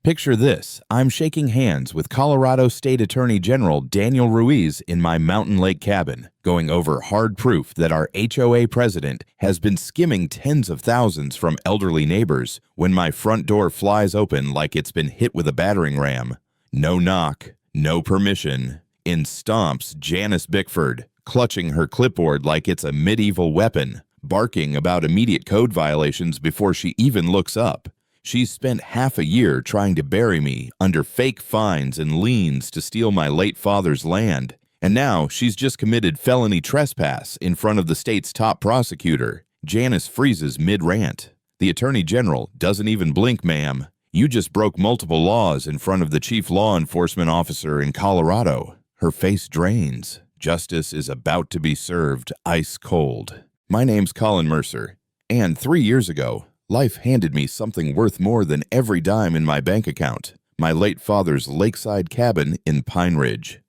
Picture this, I'm shaking hands with Colorado State Attorney General Daniel Ruiz in my mountain lake cabin, going over hard proof that our HOA president has been skimming tens of thousands from elderly neighbors when my front door flies open like it's been hit with a battering ram. No knock, no permission. In stomps Janice Bickford, clutching her clipboard like it's a medieval weapon, barking about immediate code violations before she even looks up. She's spent half a year trying to bury me under fake fines and liens to steal my late father's land, and now she's just committed felony trespass in front of the state's top prosecutor. Janice freezes mid-rant. The Attorney General doesn't even blink, ma'am. You just broke multiple laws in front of the chief law enforcement officer in Colorado. Her face drains. Justice is about to be served ice cold. My name's Colin Mercer, and 3 years ago, life handed me something worth more than every dime in my bank account, my late father's lakeside cabin in Pine Ridge,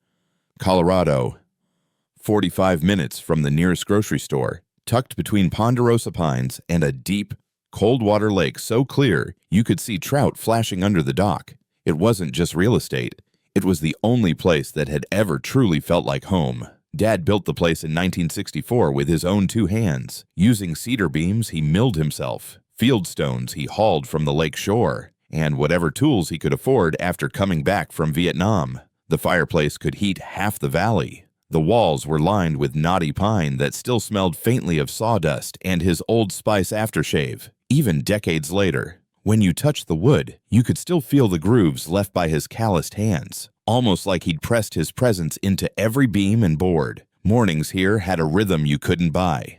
Colorado. 45 minutes from the nearest grocery store, tucked between ponderosa pines and a deep, cold water lake so clear you could see trout flashing under the dock. It wasn't just real estate. It was the only place that had ever truly felt like home. Dad built the place in 1964 with his own 2 hands. Using cedar beams he milled himself, field stones he hauled from the lake shore, and whatever tools he could afford after coming back from Vietnam. The fireplace could heat half the valley. The walls were lined with knotty pine that still smelled faintly of sawdust and his Old Spice aftershave, even decades later. When you touched the wood, you could still feel the grooves left by his calloused hands, almost like he'd pressed his presence into every beam and board. Mornings here had a rhythm you couldn't buy.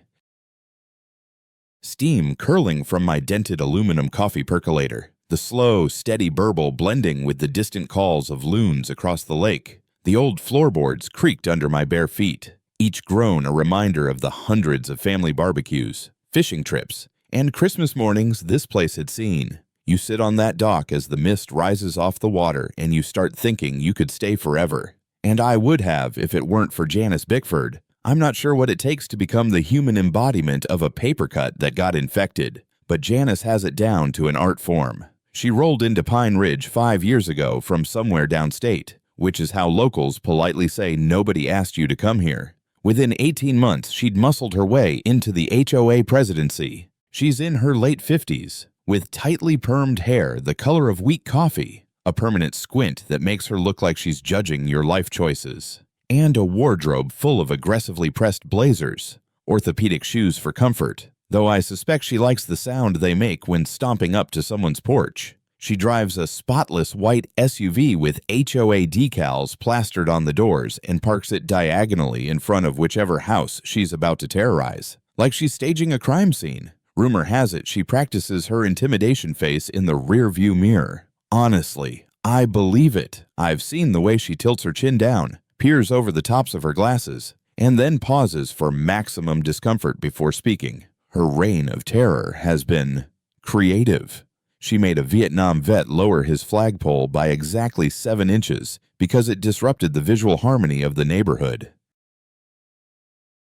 Steam curling from my dented aluminum coffee percolator, the slow, steady burble blending with the distant calls of loons across the lake. The old floorboards creaked under my bare feet, each groan a reminder of the hundreds of family barbecues, fishing trips, and Christmas mornings this place had seen. You sit on that dock as the mist rises off the water and you start thinking you could stay forever. And I would have if it weren't for Janice Bickford. I'm not sure what it takes to become the human embodiment of a paper cut that got infected, but Janice has it down to an art form. She rolled into Pine Ridge 5 years ago from somewhere downstate, which is how locals politely say nobody asked you to come here. Within 18 months, she'd muscled her way into the HOA presidency. She's in her late 50s, with tightly permed hair the color of weak coffee, a permanent squint that makes her look like she's judging your life choices, and a wardrobe full of aggressively pressed blazers, orthopedic shoes for comfort, though I suspect she likes the sound they make when stomping up to someone's porch. She drives a spotless white SUV with HOA decals plastered on the doors and parks it diagonally in front of whichever house she's about to terrorize, like she's staging a crime scene. Rumor has it she practices her intimidation face in the rear-view mirror. Honestly, I believe it. I've seen the way she tilts her chin down, peers over the tops of her glasses, and then pauses for maximum discomfort before speaking. Her reign of terror has been creative. She made a Vietnam vet lower his flagpole by exactly 7 inches because it disrupted the visual harmony of the neighborhood.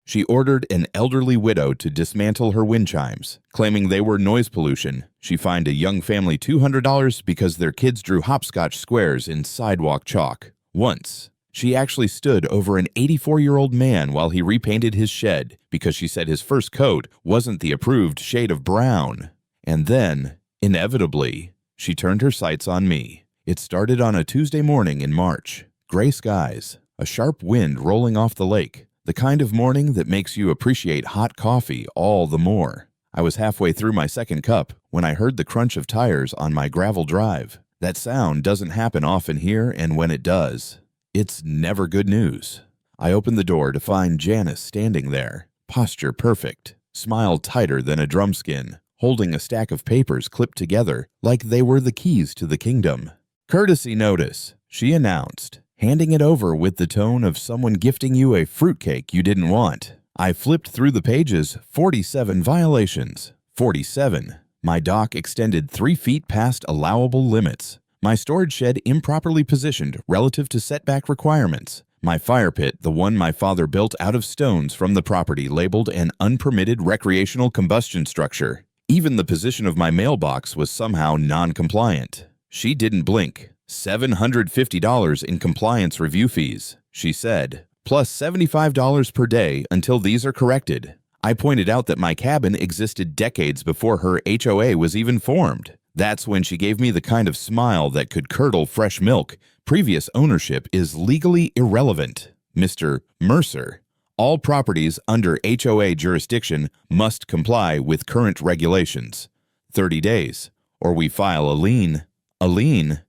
She ordered an elderly widow to dismantle her wind chimes, claiming they were noise pollution. She fined a young family $200 because their kids drew hopscotch squares in sidewalk chalk. Once, she actually stood over an 84-year-old man while he repainted his shed because she said his first coat wasn't the approved shade of brown. And then, inevitably, she turned her sights on me. It started on a Tuesday morning in March. Gray skies, a sharp wind rolling off the lake, the kind of morning that makes you appreciate hot coffee all the more. I was halfway through my second cup when I heard the crunch of tires on my gravel drive. That sound doesn't happen often here, and when it does, it's never good news. I opened the door to find Janice standing there, posture perfect, smile tighter than a drum skin, holding a stack of papers clipped together like they were the keys to the kingdom. "Courtesy notice," she announced, handing it over with the tone of someone gifting you a fruitcake you didn't want. I flipped through the pages. 47 violations. 47. My dock extended 3 feet past allowable limits. My storage shed improperly positioned relative to setback requirements. My fire pit, the one my father built out of stones from the property, labeled an unpermitted recreational combustion structure. Even the position of my mailbox was somehow non-compliant. She didn't blink. $750 in compliance review fees, she said, plus $75 per day until these are corrected. I pointed out that my cabin existed decades before her HOA was even formed. That's when she gave me the kind of smile that could curdle fresh milk. Previous ownership is legally irrelevant. Mr. Mercer, all properties under HOA jurisdiction must comply with current regulations. 30 days, or we file a lien. A lien?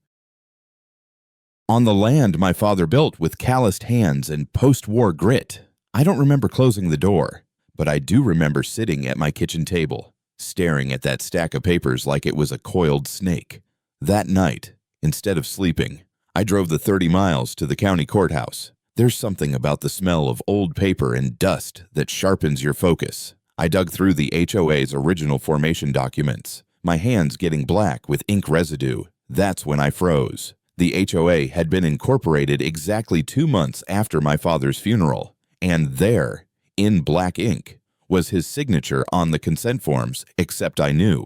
On the land my father built with calloused hands and post-war grit. I don't remember closing the door, but I do remember sitting at my kitchen table, staring at that stack of papers like it was a coiled snake. That night, instead of sleeping, I drove the 30 miles to the county courthouse. There's something about the smell of old paper and dust that sharpens your focus. I dug through the HOA's original formation documents, my hands getting black with ink residue. That's when I froze. The HOA had been incorporated exactly 2 months after my father's funeral, and there, in black ink, was his signature on the consent forms, except I knew.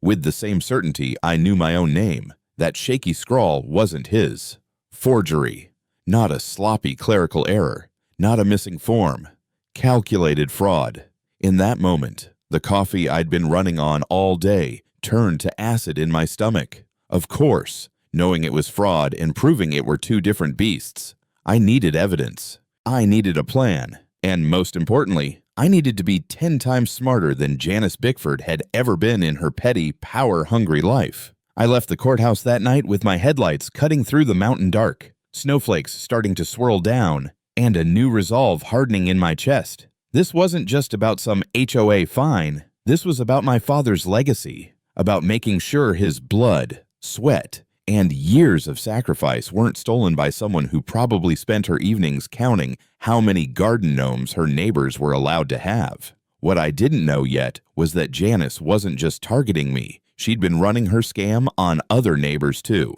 With the same certainty I knew my own name. That shaky scrawl wasn't his. Forgery. Not a sloppy clerical error. Not a missing form. Calculated fraud. In that moment, the coffee I'd been running on all day turned to acid in my stomach. Of course, knowing it was fraud and proving it were two different beasts, I needed evidence. I needed a plan. And most importantly, I needed to be 10 times smarter than Janice Bickford had ever been in her petty, power-hungry life. I left the courthouse that night with my headlights cutting through the mountain dark, snowflakes starting to swirl down, and a new resolve hardening in my chest. This wasn't just about some HOA fine. This was about my father's legacy, about making sure his blood, sweat, and years of sacrifice weren't stolen by someone who probably spent her evenings counting how many garden gnomes her neighbors were allowed to have. What I didn't know yet was that Janice wasn't just targeting me. She'd been running her scam on other neighbors too.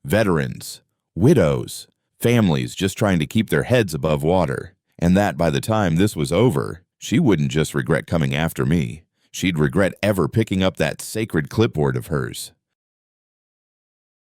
Veterans, widows, families just trying to keep their heads above water. And that by the time this was over, she wouldn't just regret coming after me. She'd regret ever picking up that sacred clipboard of hers.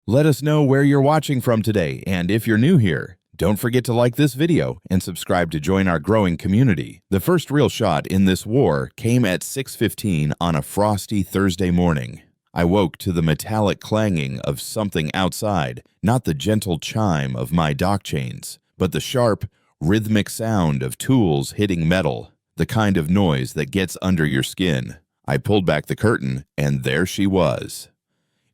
Let us know where you're watching from today, and if you're new here, don't forget to like this video and subscribe to join our growing community. The first real shot in this war came at 6:15 on a frosty Thursday morning. I woke to the metallic clanging of something outside, not the gentle chime of my dock chains, but the sharp, rhythmic sound of tools hitting metal, the kind of noise that gets under your skin. I pulled back the curtain, and there she was.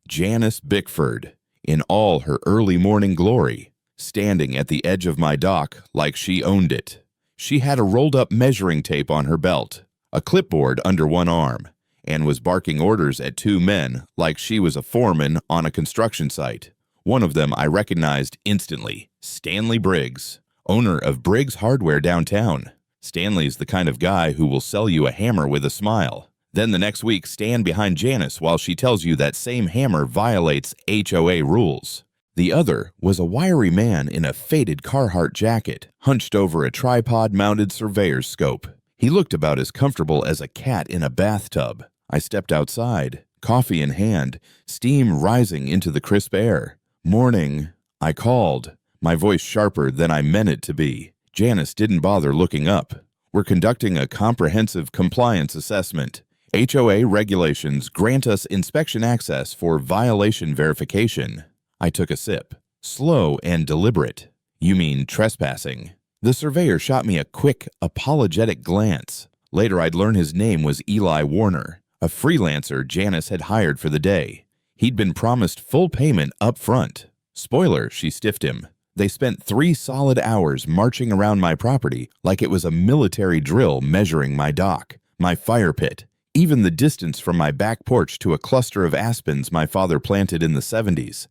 Janice Bickford, in all her early morning glory, standing at the edge of my dock like she owned it. She had a rolled-up measuring tape on her belt, a clipboard under one arm, and was barking orders at 2 men like she was a foreman on a construction site. One of them I recognized instantly, Stanley Briggs, owner of Briggs Hardware downtown. Stanley's the kind of guy who will sell you a hammer with a smile. Then the next week stand behind Janice while she tells you that same hammer violates HOA rules. The other was a wiry man in a faded Carhartt jacket, hunched over a tripod-mounted surveyor's scope. He looked about as comfortable as a cat in a bathtub. I stepped outside, coffee in hand, steam rising into the crisp air. "Morning," I called, my voice sharper than I meant it to be. Janice didn't bother looking up. "We're conducting a comprehensive compliance assessment. HOA regulations grant us inspection access for violation verification." I took a sip, slow and deliberate. "You mean trespassing?" The surveyor shot me a quick, apologetic glance. Later I'd learn his name was Eli Warner, a freelancer Janice had hired for the day. He'd been promised full payment up front. Spoiler, she stiffed him. They spent 3 solid hours marching around my property like it was a military drill, measuring my dock, my fire pit, even the distance from my back porch to a cluster of aspens my father planted in the 70s.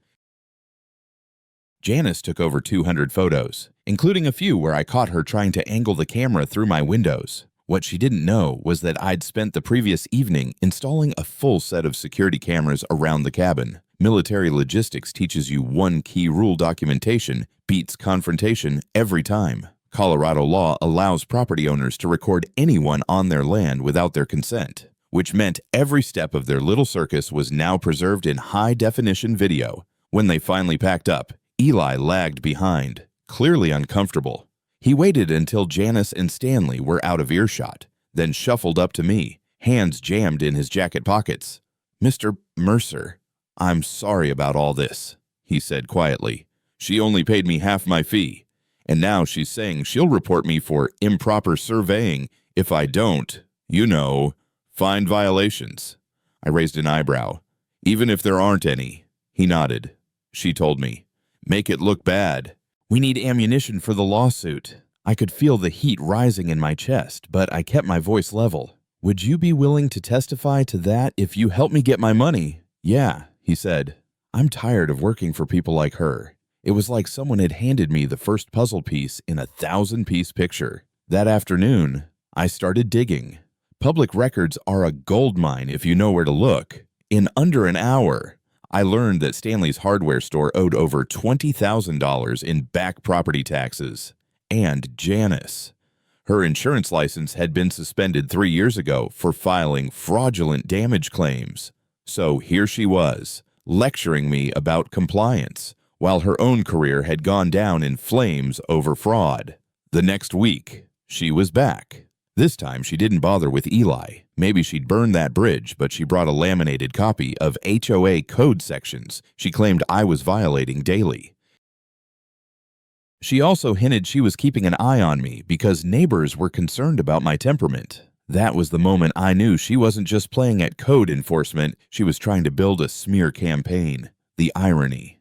Janice took over 200 photos, including a few where I caught her trying to angle the camera through my windows. What she didn't know was that I'd spent the previous evening installing a full set of security cameras around the cabin. Military logistics teaches you one key rule: documentation beats confrontation every time. Colorado law allows property owners to record anyone on their land without their consent, which meant every step of their little circus was now preserved in high-definition video. When they finally packed up, Eli lagged behind, clearly uncomfortable. He waited until Janice and Stanley were out of earshot, then shuffled up to me, hands jammed in his jacket pockets. "Mr. Mercer, I'm sorry about all this," he said quietly. "She only paid me half my fee, and now she's saying she'll report me for improper surveying if I don't, find violations." I raised an eyebrow. "Even if there aren't any." He nodded. She told me, "Make it look bad. We need ammunition for the lawsuit." I could feel the heat rising in my chest, but I kept my voice level. "Would you be willing to testify to that if you help me get my money?" "Yeah," he said. I'm tired of working for people like her. It was like someone had handed me the first puzzle piece in a 1,000-piece picture. That afternoon, I started digging. Public records are a gold mine if you know where to look. In under an hour, I learned that Stanley's hardware store owed over $20,000 in back property taxes. And Janice. Her insurance license had been suspended 3 years ago for filing fraudulent damage claims. So here she was, lecturing me about compliance, while her own career had gone down in flames over fraud. The next week, she was back. This time, she didn't bother with Eli. Maybe she'd burned that bridge, but she brought a laminated copy of HOA code sections she claimed I was violating daily. She also hinted she was keeping an eye on me because neighbors were concerned about my temperament. That was the moment I knew she wasn't just playing at code enforcement, she was trying to build a smear campaign. The irony.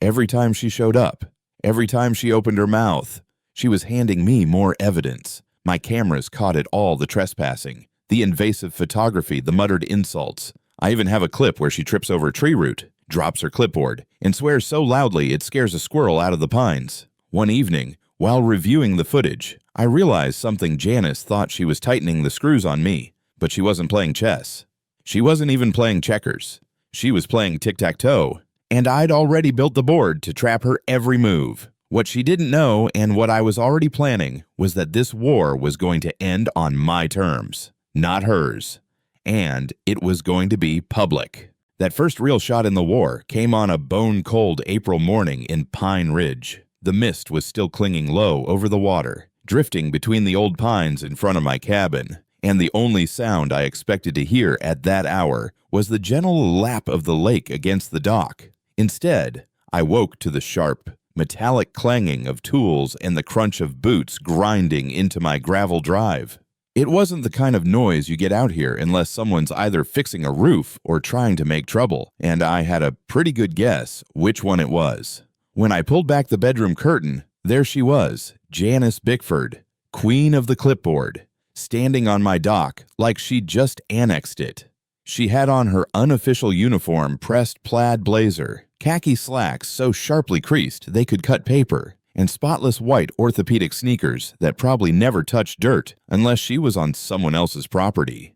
Every time she showed up, every time she opened her mouth, she was handing me more evidence. My cameras caught it all, the trespassing, the invasive photography, the muttered insults. I even have a clip where she trips over a tree root, drops her clipboard, and swears so loudly it scares a squirrel out of the pines. One evening, while reviewing the footage, I realized something. Janice thought she was tightening the screws on me, but she wasn't playing chess. She wasn't even playing checkers. She was playing tic-tac-toe, and I'd already built the board to trap her every move. What she didn't know, and what I was already planning, was that this war was going to end on my terms, not hers. And it was going to be public. That first real shot in the war came on a bone-cold April morning in Pine Ridge. The mist was still clinging low over the water, drifting between the old pines in front of my cabin, and the only sound I expected to hear at that hour was the gentle lap of the lake against the dock. Instead, I woke to the sharp, metallic clanging of tools and the crunch of boots grinding into my gravel drive. It wasn't the kind of noise you get out here unless someone's either fixing a roof or trying to make trouble, and I had a pretty good guess which one it was. When I pulled back the bedroom curtain, there she was, Janice Bickford, queen of the clipboard, standing on my dock like she'd just annexed it. She had on her unofficial uniform pressed plaid blazer, khaki slacks so sharply creased they could cut paper, and spotless white orthopedic sneakers that probably never touched dirt unless she was on someone else's property.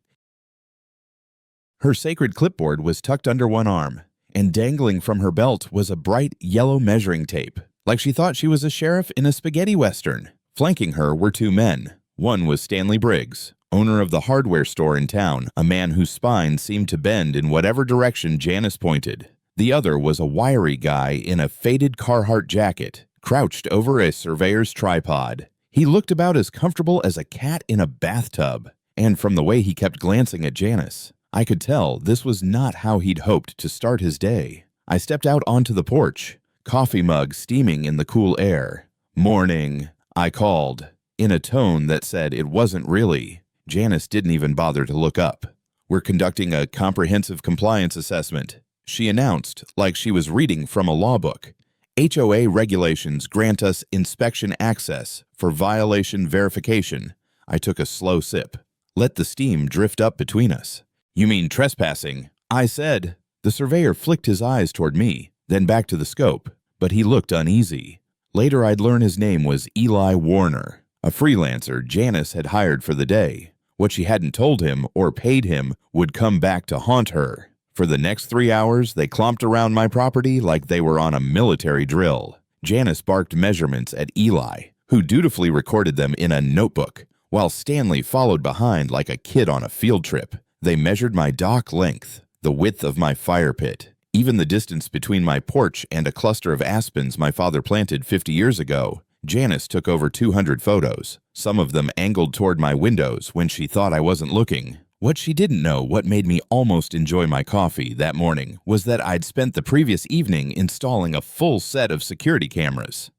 Her sacred clipboard was tucked under one arm, and dangling from her belt was a bright yellow measuring tape, like she thought she was a sheriff in a spaghetti western. Flanking her were two men. One was Stanley Briggs, owner of the hardware store in town, a man whose spine seemed to bend in whatever direction Janice pointed. The other was a wiry guy in a faded Carhartt jacket, crouched over a surveyor's tripod. He looked about as comfortable as a cat in a bathtub, and from the way he kept glancing at Janice, I could tell this was not how he'd hoped to start his day. I stepped out onto the porch, coffee mug steaming in the cool air. "Morning," I called, in a tone that said it wasn't really. Janice didn't even bother to look up. "We're conducting a comprehensive compliance assessment," she announced like she was reading from a law book. "HOA regulations grant us inspection access for violation verification." I took a slow sip. Let the steam drift up between us. "You mean trespassing?" I said. The surveyor flicked his eyes toward me, then back to the scope, but he looked uneasy. Later I'd learn his name was Eli Warner, a freelancer Janice had hired for the day. What she hadn't told him or paid him would come back to haunt her. For the next 3 hours, they clomped around my property like they were on a military drill. Janice barked measurements at Eli, who dutifully recorded them in a notebook, while Stanley followed behind like a kid on a field trip. They measured my dock length, the width of my fire pit, Even the distance between my porch and a cluster of aspens my father planted 50 years ago, Janice took over 200 photos, some of them angled toward my windows when she thought I wasn't looking. What she didn't know, what made me almost enjoy my coffee that morning, was that I'd spent the previous evening installing a full set of security cameras.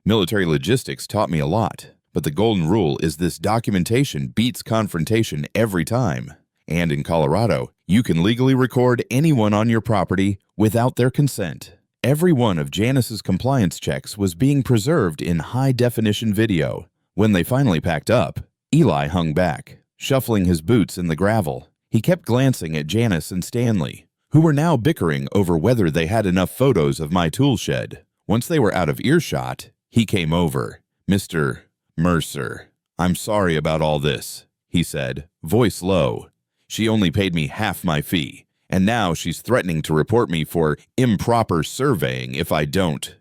Military logistics taught me a lot, but the golden rule is this: documentation beats confrontation every time. And in Colorado, you can legally record anyone on your property without their consent. Every one of Janice's compliance checks was being preserved in high-definition video. When they finally packed up, Eli hung back, shuffling his boots in the gravel. He kept glancing at Janice and Stanley, who were now bickering over whether they had enough photos of my tool shed. Once they were out of earshot, he came over. "Mr. Mercer, I'm sorry about all this," he said, voice low. "She only paid me half my fee, and now she's threatening to report me for improper surveying if I don't,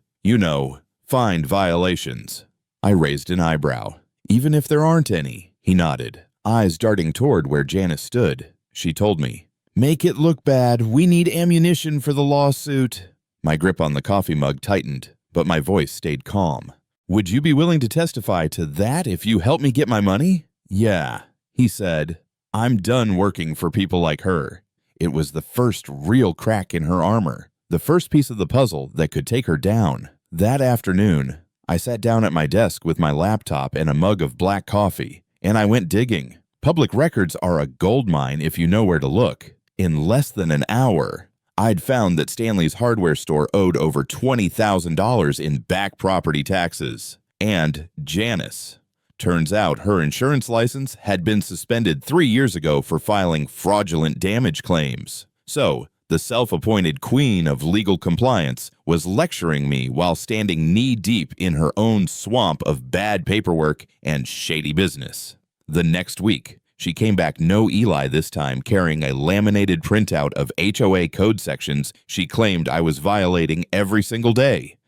find violations." I raised an eyebrow. "Even if there aren't any," he nodded, eyes darting toward where Janice stood. She told me, "Make it look bad. We need ammunition for the lawsuit." My grip on the coffee mug tightened, but my voice stayed calm. "Would you be willing to testify to that if you help me get my money?" "Yeah," he said. "I'm done working for people like her." It was the first real crack in her armor, the first piece of the puzzle that could take her down. That afternoon, I sat down at my desk with my laptop and a mug of black coffee, and I went digging. Public records are a goldmine if you know where to look. In less than an hour, I'd found that Stanley's hardware store owed over $20,000 in back property taxes. And Janice. Turns out her insurance license had been suspended 3 years ago for filing fraudulent damage claims. So, the self-appointed queen of legal compliance was lecturing me while standing knee-deep in her own swamp of bad paperwork and shady business. The next week, she came back no Eli this time, carrying a laminated printout of HOA code sections she claimed I was violating every single day.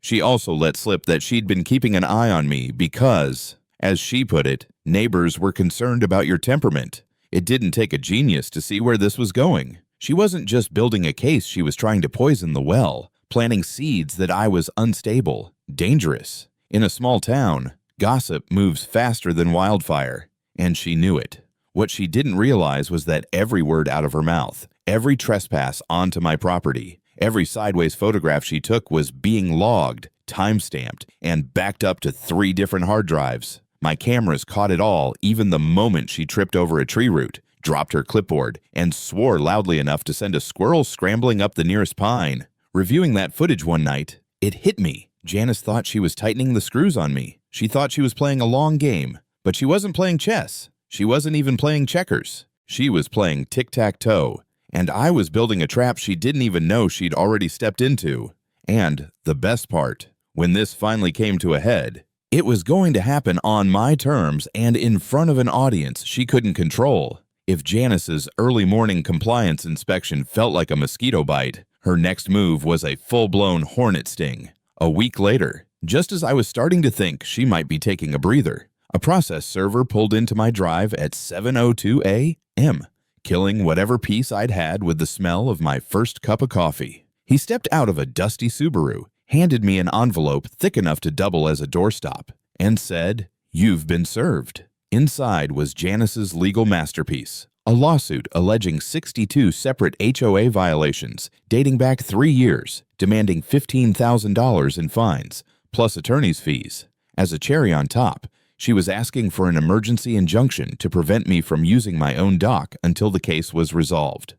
She also let slip that she'd been keeping an eye on me because, as she put it, neighbors were concerned about your temperament. It didn't take a genius to see where this was going. She wasn't just building a case, she was trying to poison the well, planting seeds that I was unstable, dangerous. In a small town, gossip moves faster than wildfire, and she knew it. What she didn't realize was that every word out of her mouth, every trespass onto my property, every sideways photograph she took was being logged, time-stamped, and backed up to 3 different hard drives. My cameras caught it all, even the moment she tripped over a tree root, dropped her clipboard, and swore loudly enough to send a squirrel scrambling up the nearest pine. Reviewing that footage one night, it hit me. Janice thought she was tightening the screws on me. She thought she was playing a long game, but she wasn't playing chess. She wasn't even playing checkers. She was playing tic-tac-toe. And I was building a trap she didn't even know she'd already stepped into. And the best part, when this finally came to a head, it was going to happen on my terms and in front of an audience she couldn't control. If Janice's early morning compliance inspection felt like a mosquito bite, her next move was a full-blown hornet sting. A week later, just as I was starting to think she might be taking a breather, a process server pulled into my drive at 7:02 a.m., killing whatever peace I'd had with the smell of my first cup of coffee. He stepped out of a dusty Subaru, handed me an envelope thick enough to double as a doorstop, and said, "You've been served." Inside was Janice's legal masterpiece, a lawsuit alleging 62 separate HOA violations dating back 3 years, demanding $15,000 in fines, plus attorney's fees. As a cherry on top, she was asking for an emergency injunction to prevent me from using my own dock until the case was resolved.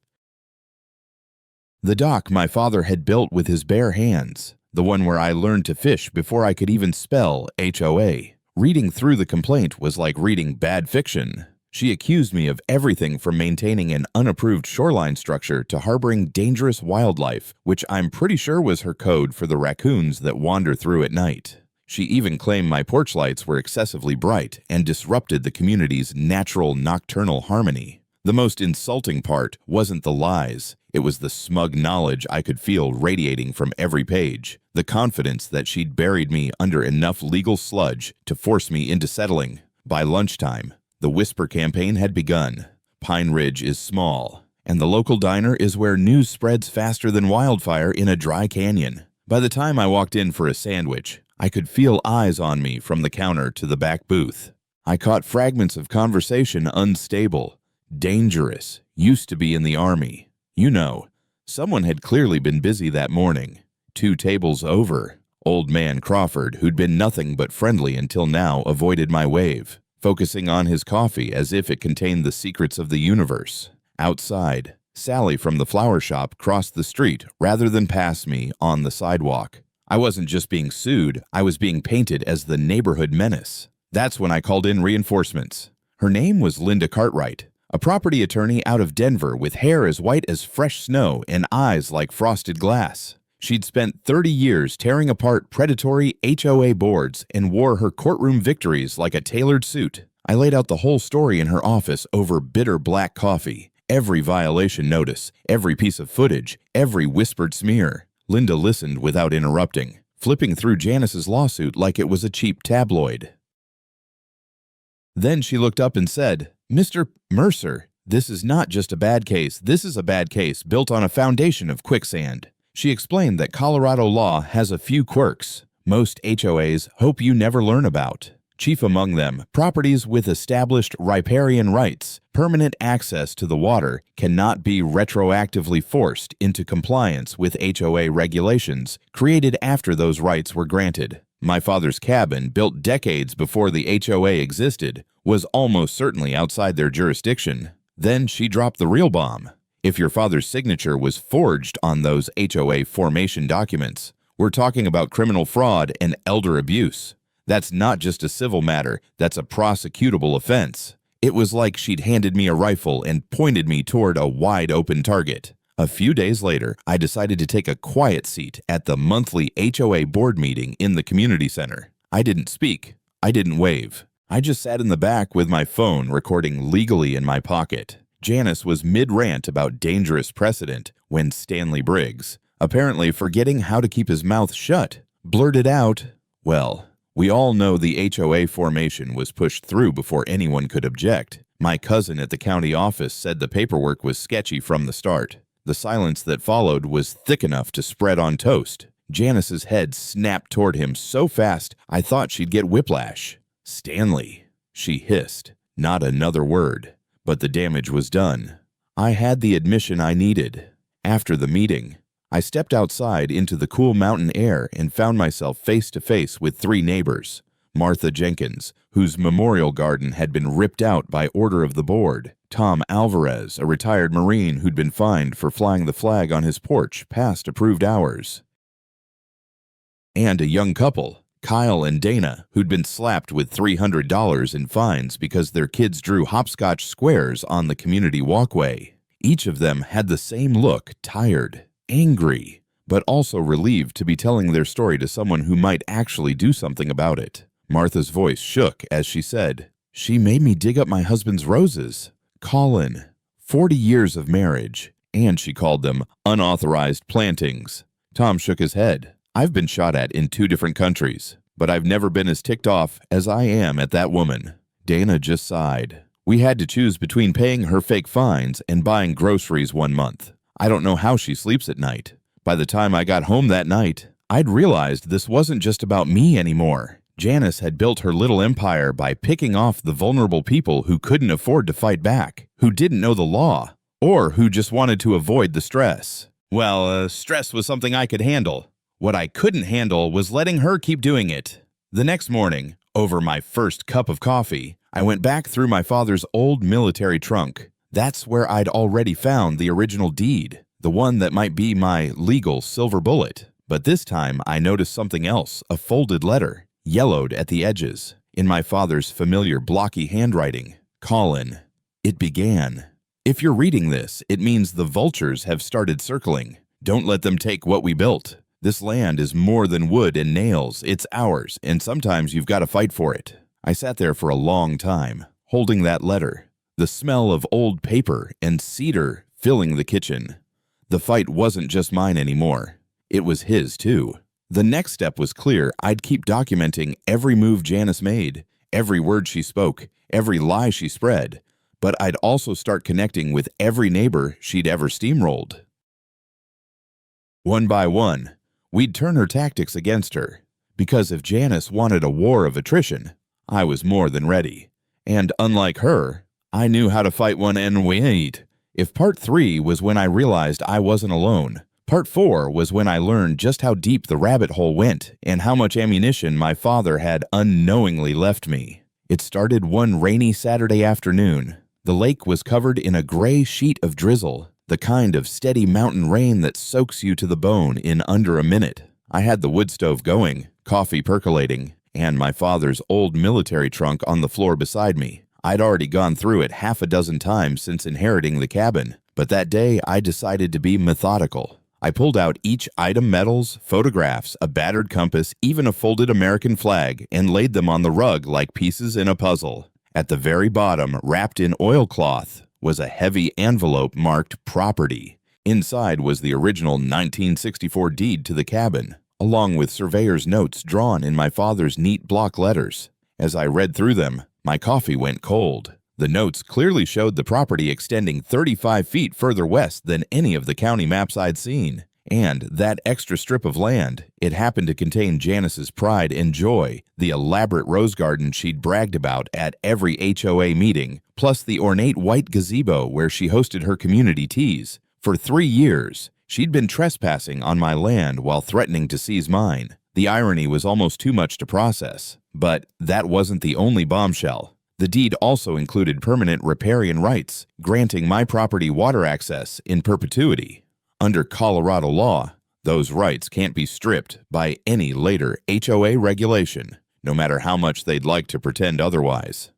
The dock my father had built with his bare hands, the one where I learned to fish before I could even spell HOA. Reading through the complaint was like reading bad fiction. She accused me of everything from maintaining an unapproved shoreline structure to harboring dangerous wildlife, which I'm pretty sure was her code for the raccoons that wander through at night. She even claimed my porch lights were excessively bright and disrupted the community's natural nocturnal harmony. The most insulting part wasn't the lies. It was the smug knowledge I could feel radiating from every page, the confidence that she'd buried me under enough legal sludge to force me into settling. By lunchtime, the whisper campaign had begun. Pine Ridge is small, and the local diner is where news spreads faster than wildfire in a dry canyon. By the time I walked in for a sandwich, I could feel eyes on me from the counter to the back booth. I caught fragments of conversation unstable, dangerous, used to be in the Army. You know, someone had clearly been busy that morning. 2 tables over, old man Crawford, who'd been nothing but friendly until now, avoided my wave, focusing on his coffee as if it contained the secrets of the universe. Outside, Sally from the flower shop crossed the street rather than pass me on the sidewalk. I wasn't just being sued, I was being painted as the neighborhood menace. That's when I called in reinforcements. Her name was Linda Cartwright, a property attorney out of Denver with hair as white as fresh snow and eyes like frosted glass. She'd spent 30 years tearing apart predatory HOA boards and wore her courtroom victories like a tailored suit. I laid out the whole story in her office over bitter black coffee. Every violation notice, every piece of footage, every whispered smear. Linda listened without interrupting, flipping through Janice's lawsuit like it was a cheap tabloid. Then she looked up and said, "Mr. Mercer, this is not just a bad case. This is a bad case built on a foundation of quicksand." She explained that Colorado law has a few quirks most HOAs hope you never learn about. Chief among them, properties with established riparian rights, permanent access to the water, cannot be retroactively forced into compliance with HOA regulations created after those rights were granted. My father's cabin, built decades before the HOA existed, was almost certainly outside their jurisdiction. Then she dropped the real bomb. If your father's signature was forged on those HOA formation documents, we're talking about criminal fraud and elder abuse. That's not just a civil matter, that's a prosecutable offense. It was like she'd handed me a rifle and pointed me toward a wide-open target. A few days later, I decided to take a quiet seat at the monthly HOA board meeting in the community center. I didn't speak. I didn't wave. I just sat in the back with my phone recording legally in my pocket. Janice was mid-rant about dangerous precedent when Stanley Briggs, apparently forgetting how to keep his mouth shut, blurted out, "Well, we all know the HOA formation was pushed through before anyone could object. My cousin at the county office said the paperwork was sketchy from the start." The silence that followed was thick enough to spread on toast. Janice's head snapped toward him so fast I thought she'd get whiplash. "Stanley," she hissed. Not another word. But the damage was done. I had the admission I needed. After the meeting, I stepped outside into the cool mountain air and found myself face to face with 3 neighbors. Martha Jenkins, whose memorial garden had been ripped out by order of the board. Tom Alvarez, a retired Marine who'd been fined for flying the flag on his porch past approved hours. And a young couple, Kyle and Dana, who'd been slapped with $300 in fines because their kids drew hopscotch squares on the community walkway. Each of them had the same look, tired, angry, but also relieved to be telling their story to someone who might actually do something about it. Martha's voice shook as she said, "She made me dig up my husband's roses. Colin, 40 years of marriage," and she called them unauthorized plantings. Tom shook his head. "I've been shot at in 2 different countries, but I've never been as ticked off as I am at that woman." Dana just sighed. "We had to choose between paying her fake fines and buying groceries one month. I don't know how she sleeps at night. By the time I got home that night, I'd realized this wasn't just about me anymore. Janice had built her little empire by picking off the vulnerable people who couldn't afford to fight back, who didn't know the law, or who just wanted to avoid the stress. Well, stress was something I could handle. What I couldn't handle was letting her keep doing it." The next morning, over my first cup of coffee, I went back through my father's old military trunk. That's where I'd already found the original deed, the one that might be my legal silver bullet. But this time I noticed something else, a folded letter, yellowed at the edges, in my father's familiar blocky handwriting. "Colin." It began. "If you're reading this, it means the vultures have started circling. Don't let them take what we built. This land is more than wood and nails. It's ours, and sometimes you've got to fight for it." I sat there for a long time, holding that letter, the smell of old paper and cedar filling the kitchen. The fight wasn't just mine anymore. It was his, too. The next step was clear. I'd keep documenting every move Janice made, every word she spoke, every lie she spread. but I'd also start connecting with every neighbor she'd ever steamrolled. One by one, we'd turn her tactics against her, because if Janice wanted a war of attrition, I was more than ready. And unlike her, I knew how to fight one and wait. If part 3 was when I realized I wasn't alone, part 4 was when I learned just how deep the rabbit hole went and how much ammunition my father had unknowingly left me. It started one rainy Saturday afternoon. The lake was covered in a gray sheet of drizzle, the kind of steady mountain rain that soaks you to the bone in under a minute. I had the wood stove going, coffee percolating, and my father's old military trunk on the floor beside me. I'd already gone through it half a dozen times since inheriting the cabin, but that day I decided to be methodical. I pulled out each item, medals, photographs, a battered compass, even a folded American flag, and laid them on the rug like pieces in a puzzle. At the very bottom, wrapped in oilcloth, was a heavy envelope marked property. Inside was the original 1964 deed to the cabin, along with surveyor's notes drawn in my father's neat block letters. As I read through them, my coffee went cold. The notes clearly showed the property extending 35 feet further west than any of the county maps I'd seen. And that extra strip of land, it happened to contain Janice's pride and joy, the elaborate rose garden she'd bragged about at every HOA meeting, plus the ornate white gazebo where she hosted her community teas. For 3 years, she'd been trespassing on my land while threatening to seize mine. The irony was almost too much to process. But that wasn't the only bombshell. The deed also included permanent riparian rights, granting my property water access in perpetuity. Under Colorado law, those rights can't be stripped by any later HOA regulation, no matter how much they'd like to pretend otherwise.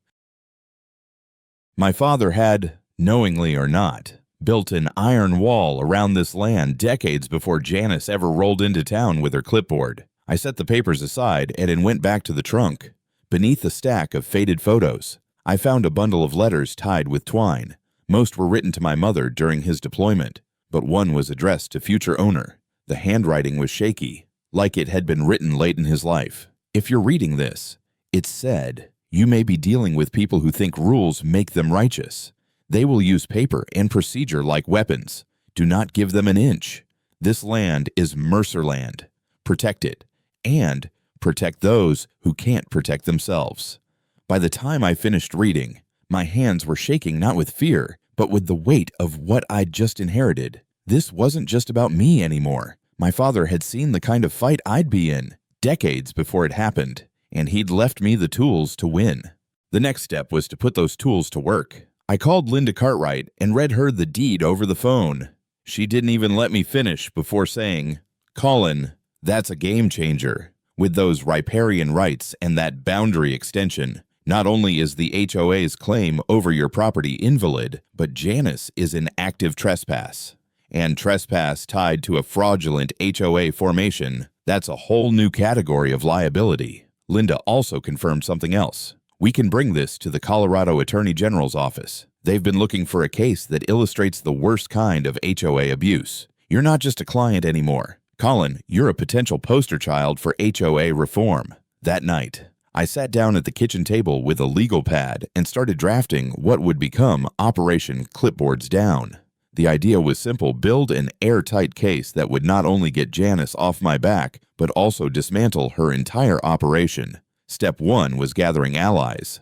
My father had, knowingly or not, built an iron wall around this land decades before Janice ever rolled into town with her clipboard. I set the papers aside and then went back to the trunk. Beneath a stack of faded photos, I found a bundle of letters tied with twine. Most were written to my mother during his deployment, but one was addressed to future owner. The handwriting was shaky, like it had been written late in his life. If you're reading this, it said, "You may be dealing with people who think rules make them righteous. They will use paper and procedure like weapons. Do not give them an inch. This land is Mercer land. Protect it. And protect those who can't protect themselves." By the time I finished reading, my hands were shaking not with fear, but with the weight of what I'd just inherited. This wasn't just about me anymore. My father had seen the kind of fight I'd be in, decades before it happened, and he'd left me the tools to win. The next step was to put those tools to work. I called Linda Cartwright and read her the deed over the phone. She didn't even let me finish before saying, "Colin, that's a game changer. With those riparian rights and that boundary extension, not only is the HOA's claim over your property invalid, but Janice is in active trespass. And trespass tied to a fraudulent HOA formation, that's a whole new category of liability." Linda also confirmed something else. "We can bring this to the Colorado Attorney General's office. They've been looking for a case that illustrates the worst kind of HOA abuse. You're not just a client anymore. Colin, you're a potential poster child for HOA reform." That night, I sat down at the kitchen table with a legal pad and started drafting what would become Operation Clipboards Down. The idea was simple: build an airtight case that would not only get Janice off my back, but also dismantle her entire operation. Step 1 was gathering allies.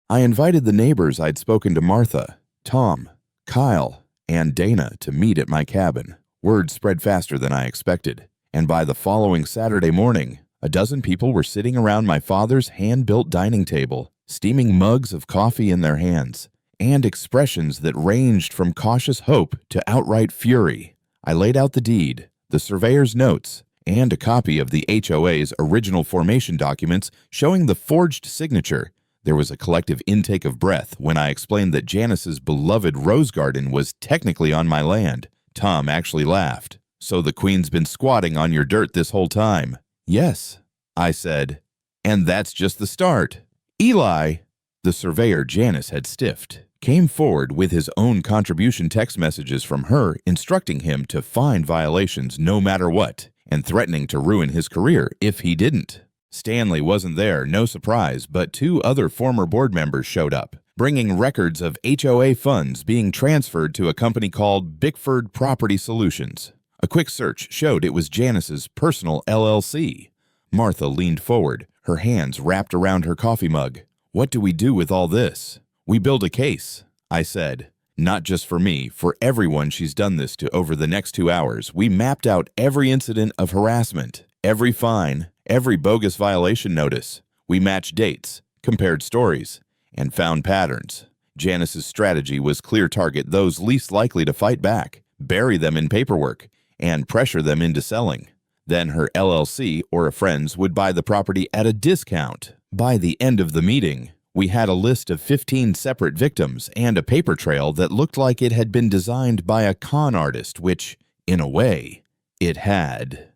I invited the neighbors I'd spoken to: Martha, Tom, Kyle, and Dana, to meet at my cabin. Word spread faster than I expected, and by the following Saturday morning, a dozen people were sitting around my father's hand-built dining table, steaming mugs of coffee in their hands, and expressions that ranged from cautious hope to outright fury. I laid out the deed, the surveyor's notes, and a copy of the HOA's original formation documents showing the forged signature. There was a collective intake of breath when I explained that Janice's beloved rose garden was technically on my land. Tom actually laughed. "So the Queen's been squatting on your dirt this whole time?" "Yes," I said. "And that's just the start." Eli, the surveyor Janice had stiffed, came forward with his own contribution text messages from her instructing him to find violations no matter what, and threatening to ruin his career if he didn't. Stanley wasn't there, no surprise, but 2 other former board members showed up. bringing records of HOA funds being transferred to a company called Bickford Property Solutions. A quick search showed it was Janice's personal LLC. Martha leaned forward, her hands wrapped around her coffee mug. "What do we do with all this?" "We build a case," I said. "Not just for me, for everyone she's done this to over the next 2 hours. We mapped out every incident of harassment, every fine, every bogus violation notice. We matched dates, compared stories, and found patterns." Janice's strategy was clear: target those least likely to fight back, bury them in paperwork, and pressure them into selling. Then her LLC or a friend's would buy the property at a discount. By the end of the meeting, we had a list of 15 separate victims and a paper trail that looked like it had been designed by a con artist, which, in a way, it had.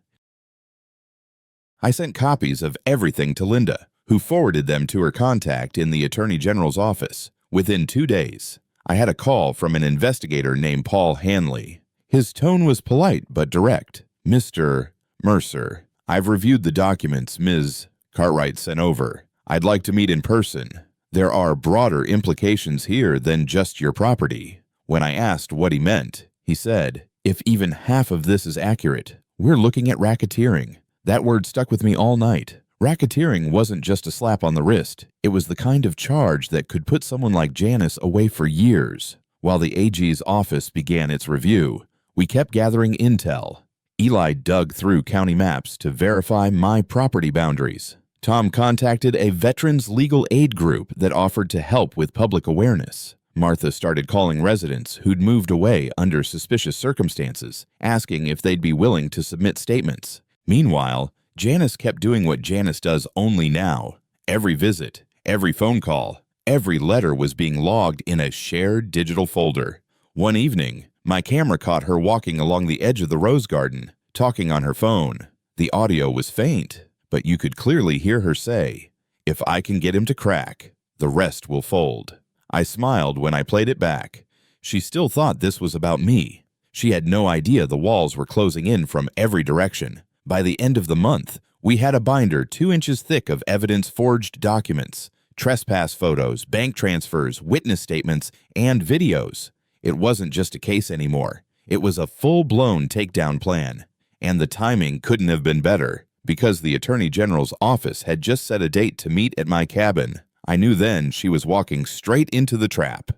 I sent copies of everything to Linda, who forwarded them to her contact in the Attorney General's office. Within 2 days, I had a call from an investigator named Paul Hanley. His tone was polite but direct. "Mr. Mercer, I've reviewed the documents Ms. Cartwright sent over. I'd like to meet in person. There are broader implications here than just your property." When I asked what he meant, he said, "If even half of this is accurate, we're looking at racketeering." That word stuck with me all night. Racketeering wasn't just a slap on the wrist. It was the kind of charge that could put someone like Janice away for years. While the AG's office began its review, we kept gathering intel. Eli dug through county maps to verify my property boundaries. Tom contacted a veterans legal aid group that offered to help with public awareness. Martha started calling residents who'd moved away under suspicious circumstances, asking if they'd be willing to submit statements. Meanwhile, Janice kept doing what Janice does only now. Every visit, every phone call, every letter was being logged in a shared digital folder. One evening, my camera caught her walking along the edge of the rose garden, talking on her phone. The audio was faint, but you could clearly hear her say, "If I can get him to crack, the rest will fold." I smiled when I played it back. She still thought this was about me. She had no idea the walls were closing in from every direction. By the end of the month, we had a binder 2 inches thick of evidence-forged documents, trespass photos, bank transfers, witness statements, and videos. It wasn't just a case anymore. It was a full-blown takedown plan. And the timing couldn't have been better, because the Attorney General's office had just set a date to meet at my cabin. I knew then she was walking straight into the trap.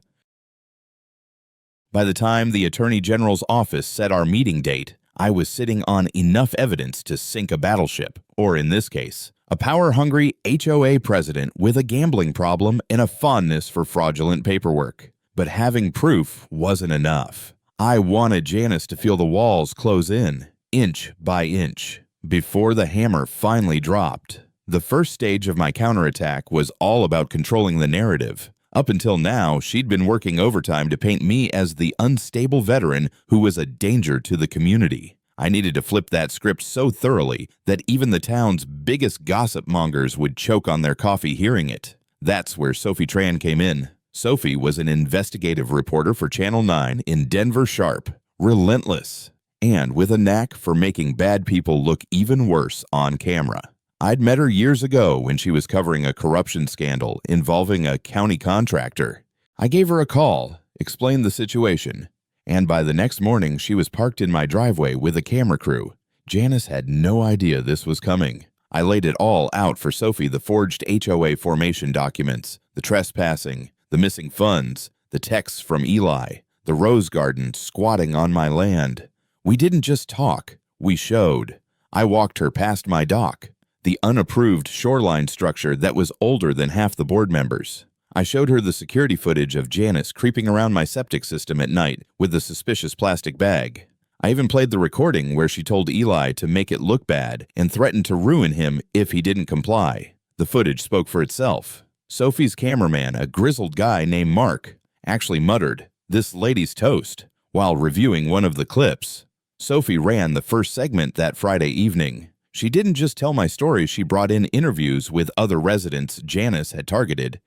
By the time the Attorney General's office set our meeting date, I was sitting on enough evidence to sink a battleship, or in this case, a power-hungry HOA president with a gambling problem and a fondness for fraudulent paperwork. But having proof wasn't enough. I wanted Janice to feel the walls close in, inch by inch, before the hammer finally dropped. The first stage of my counterattack was all about controlling the narrative. Up until now, she'd been working overtime to paint me as the unstable veteran who was a danger to the community. I needed to flip that script so thoroughly that even the town's biggest gossip mongers would choke on their coffee hearing it. That's where Sophie Tran came in. Sophie was an investigative reporter for Channel 9 in Denver Sharp, relentless, and with a knack for making bad people look even worse on camera. I'd met her years ago when she was covering a corruption scandal involving a county contractor. I gave her a call, explained the situation, and by the next morning she was parked in my driveway with a camera crew. Janice had no idea this was coming. I laid it all out for Sophie: the forged HOA formation documents, the trespassing, the missing funds, the texts from Eli, the rose garden squatting on my land. We didn't just talk, we showed. I walked her past my dock, the unapproved shoreline structure that was older than half the board members. I showed her the security footage of Janice creeping around my septic system at night with a suspicious plastic bag. I even played the recording where she told Eli to make it look bad and threatened to ruin him if he didn't comply. The footage spoke for itself. Sophie's cameraman, a grizzled guy named Mark, actually muttered, "This lady's toast," while reviewing one of the clips. Sophie ran the first segment that Friday evening. She didn't just tell my story, she brought in interviews with other residents Janice had targeted.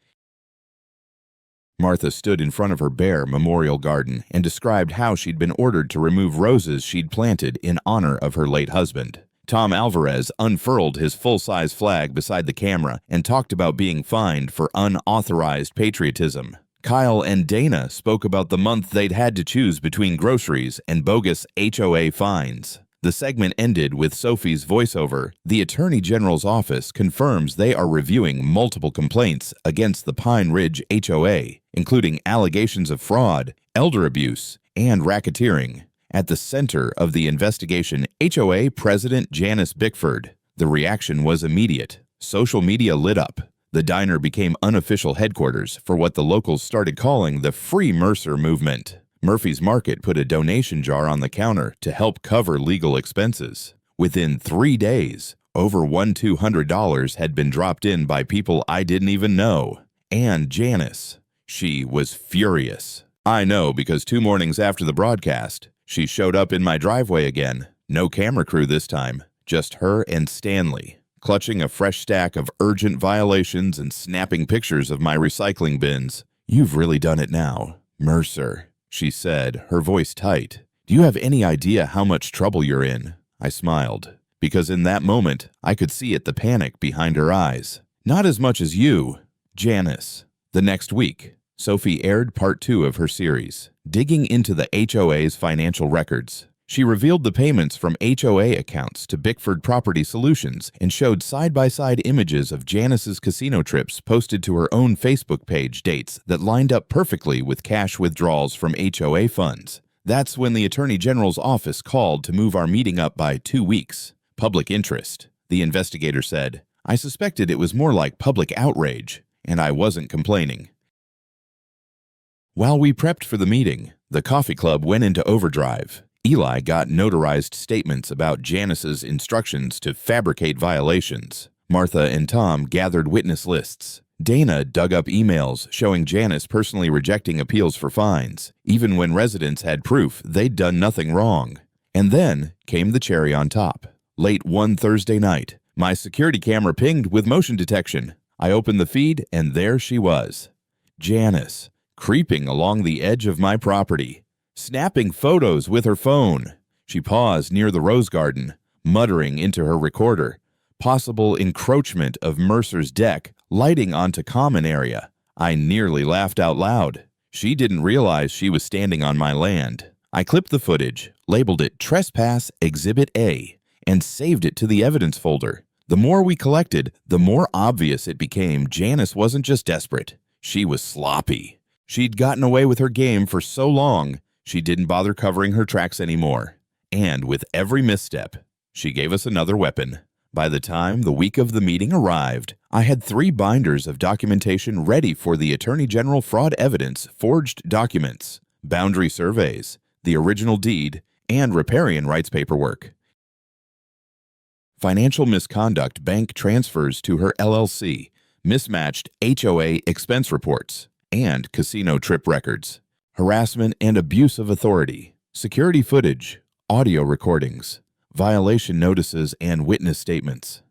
Martha stood in front of her bare memorial garden and described how she'd been ordered to remove roses she'd planted in honor of her late husband. Tom Alvarez unfurled his full-size flag beside the camera and talked about being fined for unauthorized patriotism. Kyle and Dana spoke about the month they'd had to choose between groceries and bogus HOA fines. The segment ended with Sophie's voiceover. The Attorney General's office confirms they are reviewing multiple complaints against the Pine Ridge HOA, including allegations of fraud, elder abuse, and racketeering. At the center of the investigation, HOA President Janice Bickford. The reaction was immediate. Social media lit up. The diner became unofficial headquarters for what the locals started calling the Free Mercer movement. Murphy's Market put a donation jar on the counter to help cover legal expenses. Within 3 days, over $1,200 had been dropped in by people I didn't even know. And Janice. She was furious. I know because 2 mornings after the broadcast, she showed up in my driveway again. No camera crew this time, just her and Stanley, clutching a fresh stack of urgent violations and snapping pictures of my recycling bins. "You've really done it now, Mercer," she said, her voice tight. "Do you have any idea how much trouble you're in?" I smiled, because in that moment, I could see the panic behind her eyes. "Not as much as you, Janice." The next week, Sophie aired part 2 of her series, digging into the HOA's financial records. She revealed the payments from HOA accounts to Bickford Property Solutions and showed side-by-side images of Janice's casino trips posted to her own Facebook page dates that lined up perfectly with cash withdrawals from HOA funds. That's when the Attorney General's office called to move our meeting up by 2 weeks. Public interest, the investigator said. I suspected it was more like public outrage, and I wasn't complaining. While we prepped for the meeting, the coffee club went into overdrive. Eli got notarized statements about Janice's instructions to fabricate violations. Martha and Tom gathered witness lists. Dana dug up emails showing Janice personally rejecting appeals for fines, even when residents had proof they'd done nothing wrong. And then came the cherry on top. Late one Thursday night, my security camera pinged with motion detection. I opened the feed, and there she was. Janice, creeping along the edge of my property, snapping photos with her phone. She paused near the rose garden, muttering into her recorder. Possible encroachment of Mercer's deck, lighting onto common area. I nearly laughed out loud. She didn't realize she was standing on my land. I clipped the footage, labeled it Trespass Exhibit A, and saved it to the evidence folder. The more we collected, the more obvious it became Janice wasn't just desperate. She was sloppy. She'd gotten away with her game for so long, she didn't bother covering her tracks anymore. And with every misstep, she gave us another weapon. By the time the week of the meeting arrived, I had 3 binders of documentation ready for the Attorney General fraud evidence, forged documents, boundary surveys, the original deed, and riparian rights paperwork. Financial misconduct bank transfers to her LLC, mismatched HOA expense reports, and casino trip records, harassment and abuse of authority, security footage, audio recordings, violation notices, and witness statements.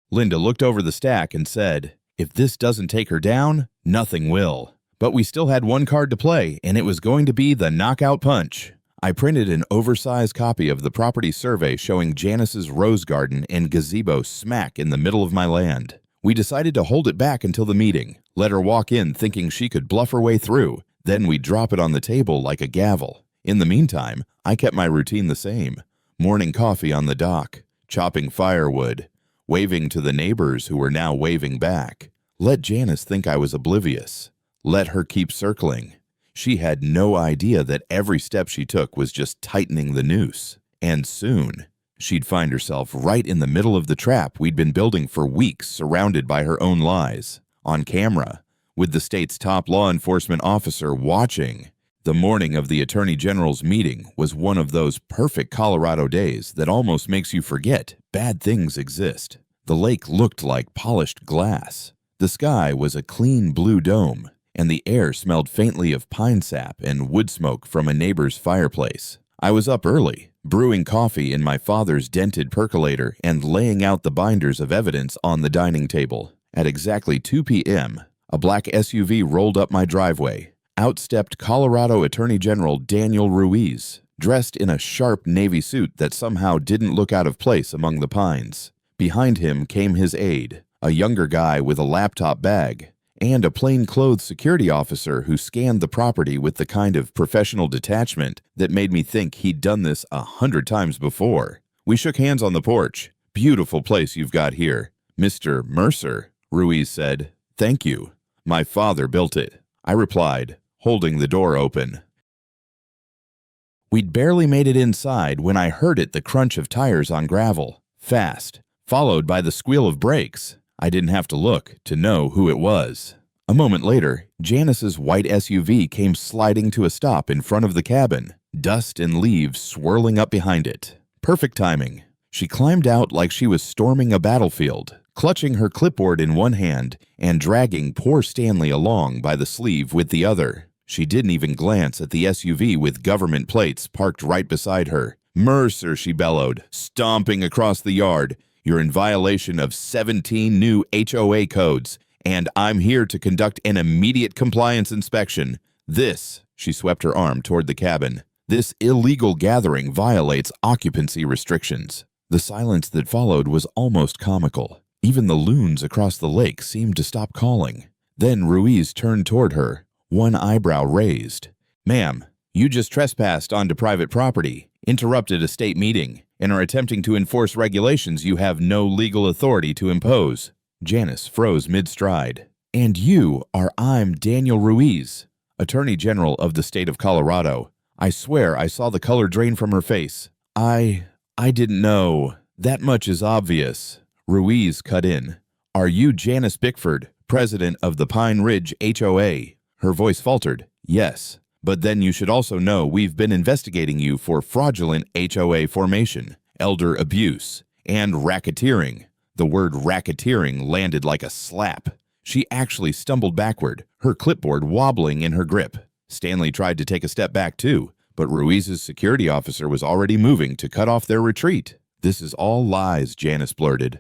Linda looked over the stack and said, "If this doesn't take her down, nothing will." But we still had one card to play, and it was going to be the knockout punch. I printed an oversized copy of the property survey showing Janice's rose garden and gazebo smack in the middle of my land. We decided to hold it back until the meeting, let her walk in thinking she could bluff her way through, then we'd drop it on the table like a gavel. In the meantime, I kept my routine the same. Morning coffee on the dock, chopping firewood, waving to the neighbors who were now waving back. Let Janice think I was oblivious. Let her keep circling. She had no idea that every step she took was just tightening the noose. And soon, she'd find herself right in the middle of the trap we'd been building for weeks, surrounded by her own lies, on camera, with the state's top law enforcement officer watching. The morning of the Attorney General's meeting was one of those perfect Colorado days that almost makes you forget bad things exist. The lake looked like polished glass. The sky was a clean blue dome, and the air smelled faintly of pine sap and wood smoke from a neighbor's fireplace. I was up early, brewing coffee in my father's dented percolator and laying out the binders of evidence on the dining table. At exactly 2 p.m., a black SUV rolled up my driveway. Out stepped Colorado Attorney General Daniel Ruiz. dressed in a sharp navy suit that somehow didn't look out of place among the pines. Behind him came his aide, a younger guy with a laptop bag, and a plainclothes security officer who scanned the property with the kind of professional detachment that made me think he'd done this 100 times before. We shook hands on the porch. "Beautiful place you've got here, Mr. Mercer," Ruiz said. "Thank you. My father built it," I replied, holding the door open. We'd barely made it inside when I heard the crunch of tires on gravel, fast, followed by the squeal of brakes. I didn't have to look to know who it was. A moment later, Janice's white SUV came sliding to a stop in front of the cabin, dust and leaves swirling up behind it. Perfect timing. She climbed out like she was storming a battlefield, clutching her clipboard in one hand and dragging poor Stanley along by the sleeve with the other. She didn't even glance at the SUV with government plates parked right beside her. "Mercer," she bellowed, stomping across the yard. "You're in violation of 17 new HOA codes, and I'm here to conduct an immediate compliance inspection. This," she swept her arm toward the cabin, "this illegal gathering violates occupancy restrictions." The silence that followed was almost comical. Even the loons across the lake seemed to stop calling. Then Ruiz turned toward her, one eyebrow raised. "Ma'am, you just trespassed onto private property, interrupted a state meeting, and are attempting to enforce regulations you have no legal authority to impose." Janice froze mid-stride. "And I'm Daniel Ruiz, Attorney General of the state of Colorado." I swear I saw the color drain from her face. I didn't know. That much is obvious." Ruiz cut in. "Are you Janice Bickford, president of the Pine Ridge HOA?" Her voice faltered. "Yes. But then you should also know we've been investigating you for fraudulent HOA formation, elder abuse, and racketeering." The word racketeering landed like a slap. She actually stumbled backward, her clipboard wobbling in her grip. Stanley tried to take a step back too, but Ruiz's security officer was already moving to cut off their retreat. "This is all lies," Janice blurted.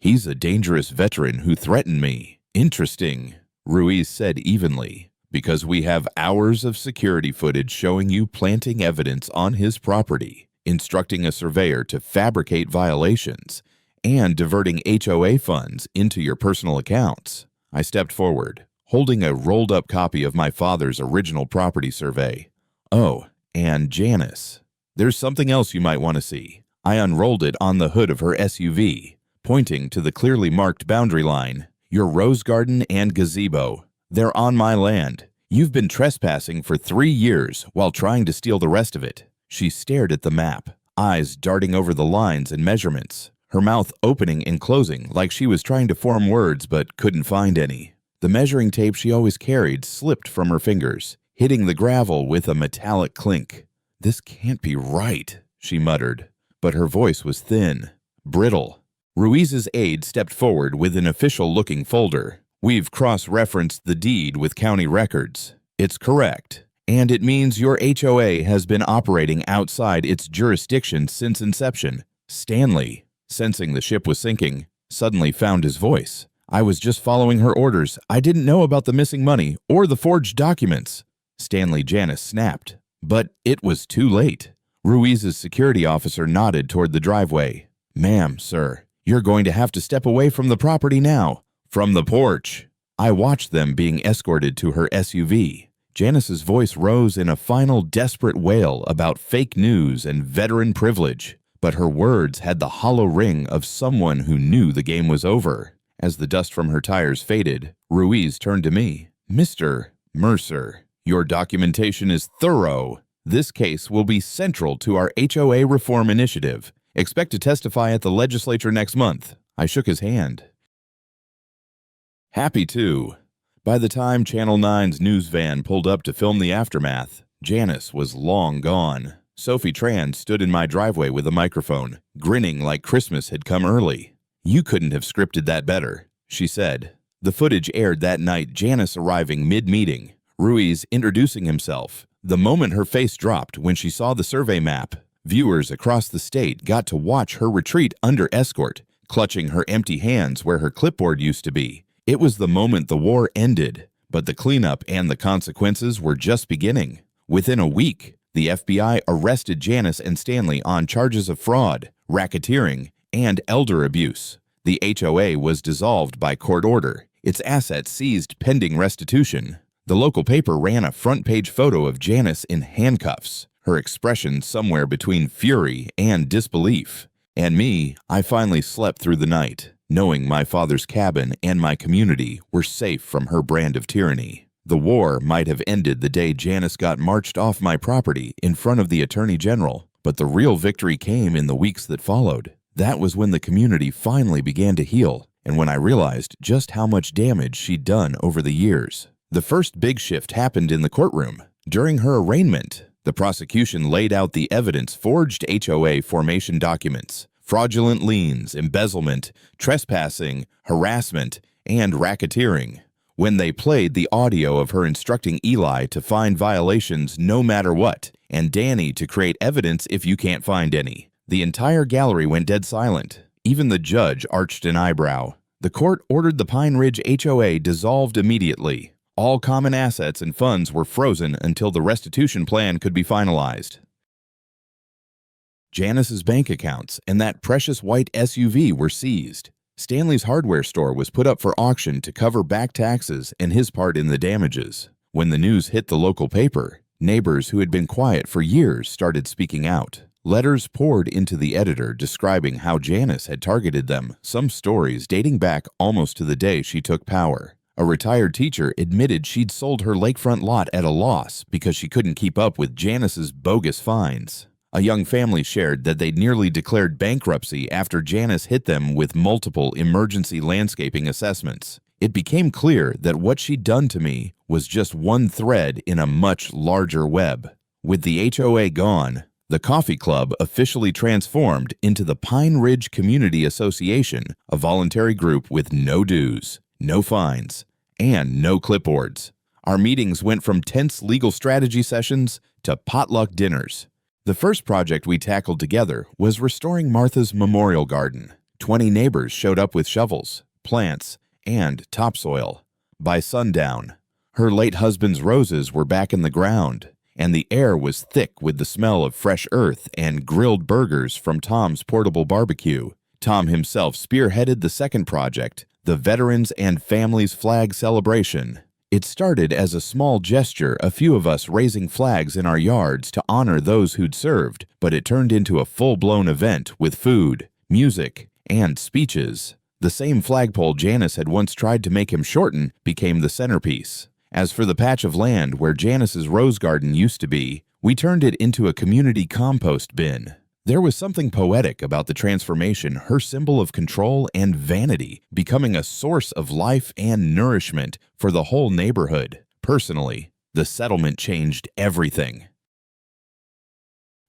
"He's a dangerous veteran who threatened me." "Interesting," Ruiz said evenly, "because we have hours of security footage showing you planting evidence on his property, instructing a surveyor to fabricate violations, and diverting HOA funds into your personal accounts." I stepped forward, holding a rolled-up copy of my father's original property survey. "Oh, and Janice, there's something else you might want to see." I unrolled it on the hood of her SUV, pointing to the clearly marked boundary line. "Your rose garden and gazebo. They're on my land. You've been trespassing for 3 years while trying to steal the rest of it." She stared at the map, eyes darting over the lines and measurements, her mouth opening and closing like she was trying to form words but couldn't find any. The measuring tape she always carried slipped from her fingers, hitting the gravel with a metallic clink. "This can't be right," she muttered, but her voice was thin, brittle. Ruiz's aide stepped forward with an official-looking folder. "We've cross-referenced the deed with county records. It's correct, and it means your HOA has been operating outside its jurisdiction since inception." Stanley, sensing the ship was sinking, suddenly found his voice. "I was just following her orders. I didn't know about the missing money or the forged documents." Stanley Janice snapped, but it was too late. Ruiz's security officer nodded toward the driveway. "Ma'am, sir, you're going to have to step away from the property now." "From the porch." I watched them being escorted to her SUV. Janice's voice rose in a final desperate wail about fake news and veteran privilege, but her words had the hollow ring of someone who knew the game was over. As the dust from her tires faded, Ruiz turned to me. "Mr. Mercer, your documentation is thorough. This case will be central to our HOA reform initiative. Expect to testify at the legislature next month." I shook his hand. "Happy to." By the time Channel 9's news van pulled up to film the aftermath, Janice was long gone. Sophie Tran stood in my driveway with a microphone, grinning like Christmas had come early. "You couldn't have scripted that better," she said. The footage aired that night, Janice arriving mid-meeting, Ruiz introducing himself. The moment her face dropped when she saw the survey map, viewers across the state got to watch her retreat under escort, clutching her empty hands where her clipboard used to be. It was the moment the war ended, but the cleanup and the consequences were just beginning. Within a week, The FBI arrested Janice and Stanley on charges of fraud, racketeering, and elder abuse. The HOA was dissolved by court order, its assets seized pending restitution. The local paper ran a front-page photo of Janice in handcuffs, her expression somewhere between fury and disbelief. And me, I finally slept through the night, knowing my father's cabin and my community were safe from her brand of tyranny. The war might have ended the day Janice got marched off my property in front of the Attorney General, but the real victory came in the weeks that followed. That was when the community finally began to heal, and when I realized just how much damage she'd done over the years. The first big shift happened in the courtroom. During her arraignment, the prosecution laid out the evidence: forged HOA formation documents, fraudulent liens, embezzlement, trespassing, harassment, and racketeering. When they played the audio of her instructing Eli to find violations no matter what, and Danny to create evidence if you can't find any, the entire gallery went dead silent. Even the judge arched an eyebrow. The court ordered the Pine Ridge HOA dissolved immediately. All common assets and funds were frozen until the restitution plan could be finalized. Janice's bank accounts and that precious white SUV were seized. Stanley's hardware store was put up for auction to cover back taxes and his part in the damages. When the news hit the local paper, neighbors who had been quiet for years started speaking out. Letters poured into the editor describing how Janice had targeted them, some stories dating back almost to the day she took power. A retired teacher admitted she'd sold her lakefront lot at a loss because she couldn't keep up with Janice's bogus fines. A young family shared that they'd nearly declared bankruptcy after Janice hit them with multiple emergency landscaping assessments. It became clear that what she'd done to me was just one thread in a much larger web. With the HOA gone, the coffee club officially transformed into the Pine Ridge Community Association, a voluntary group with no dues, no fines, and no clipboards. Our meetings went from tense legal strategy sessions to potluck dinners. The first project we tackled together was restoring Martha's memorial garden. 20 neighbors showed up with shovels, plants, and topsoil. By sundown, her late husband's roses were back in the ground, and the air was thick with the smell of fresh earth and grilled burgers from Tom's portable barbecue. Tom himself spearheaded the second project, the Veterans and Families Flag Celebration. It started as a small gesture, a few of us raising flags in our yards to honor those who'd served, but it turned into a full-blown event with food, music, and speeches. The same flagpole Janice had once tried to make him shorten became the centerpiece. As for the patch of land where Janice's rose garden used to be, we turned it into a community compost bin. There was something poetic about the transformation, her symbol of control and vanity, becoming a source of life and nourishment for the whole neighborhood. Personally, the settlement changed everything.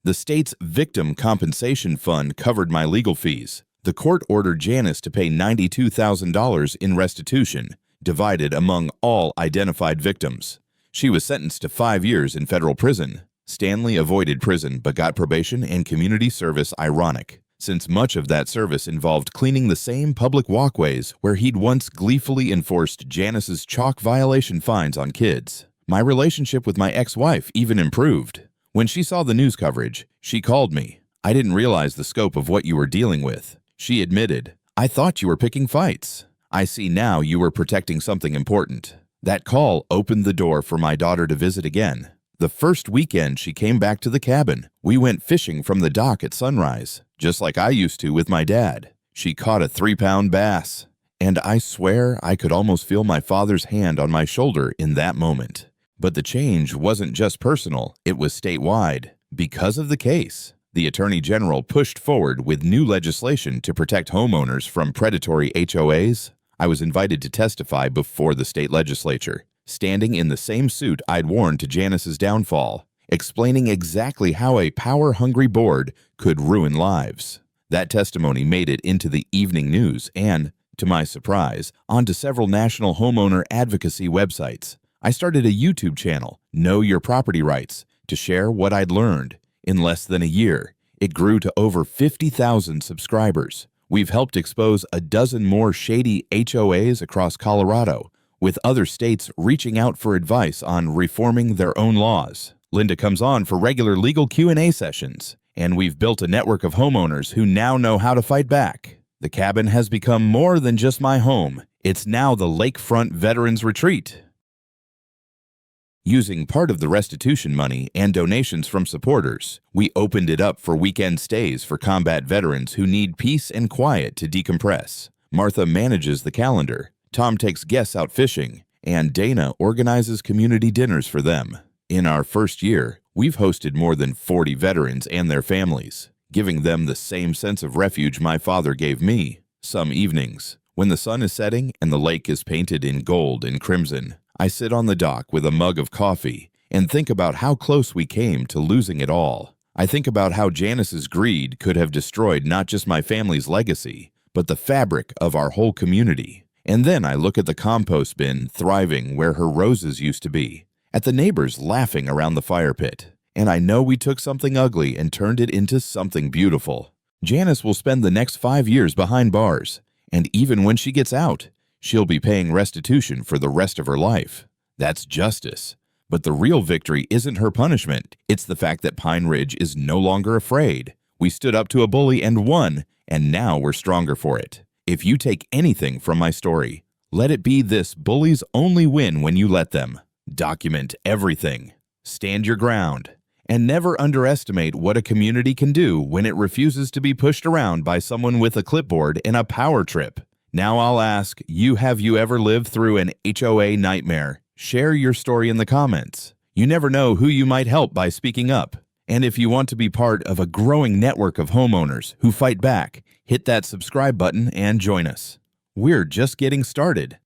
The state's Victim Compensation Fund covered my legal fees. The court ordered Janice to pay $92,000 in restitution, divided among all identified victims. She was sentenced to 5 years in federal prison. Stanley avoided prison but got probation and community service, ironic, since much of that service involved cleaning the same public walkways where he'd once gleefully enforced Janice's chalk violation fines on kids. My relationship with my ex-wife even improved. When she saw the news coverage, she called me. "I didn't realize the scope of what you were dealing with." She admitted, "I thought you were picking fights. I see now you were protecting something important." That call opened the door for my daughter to visit again. The first weekend she came back to the cabin, we went fishing from the dock at sunrise, just like I used to with my dad. She caught a 3-pound bass, and I swear I could almost feel my father's hand on my shoulder in that moment. But the change wasn't just personal, it was statewide. Because of the case, the Attorney General pushed forward with new legislation to protect homeowners from predatory HOAs. I was invited to testify before the state legislature, standing in the same suit I'd worn to Janice's downfall, explaining exactly how a power-hungry board could ruin lives. That testimony made it into the evening news and, to my surprise, onto several national homeowner advocacy websites. I started a YouTube channel, Know Your Property Rights, to share what I'd learned. In less than a year, it grew to over 50,000 subscribers. We've helped expose a dozen more shady HOAs across Colorado, with other states reaching out for advice on reforming their own laws. Linda comes on for regular legal Q&A sessions, and we've built a network of homeowners who now know how to fight back. The cabin has become more than just my home. It's now the Lakefront Veterans Retreat. Using part of the restitution money and donations from supporters, we opened it up for weekend stays for combat veterans who need peace and quiet to decompress. Martha manages the calendar, Tom takes guests out fishing, and Dana organizes community dinners for them. In our first year, we've hosted more than 40 veterans and their families, giving them the same sense of refuge my father gave me. Some evenings, when the sun is setting and the lake is painted in gold and crimson, I sit on the dock with a mug of coffee and think about how close we came to losing it all. I think about how Janice's greed could have destroyed not just my family's legacy, but the fabric of our whole community. And then I look at the compost bin thriving where her roses used to be, at the neighbors laughing around the fire pit, and I know we took something ugly and turned it into something beautiful. Janice will spend the next 5 years behind bars, and even when she gets out, she'll be paying restitution for the rest of her life. That's justice. But the real victory isn't her punishment. It's the fact that Pine Ridge is no longer afraid. We stood up to a bully and won, and now we're stronger for it. If you take anything from my story, let it be this: bullies only win when you let them. Document everything. Stand your ground. And never underestimate what a community can do when it refuses to be pushed around by someone with a clipboard and a power trip. Now I'll ask you, have you ever lived through an HOA nightmare? Share your story in the comments. You never know who you might help by speaking up. And if you want to be part of a growing network of homeowners who fight back, hit that subscribe button and join us. We're just getting started.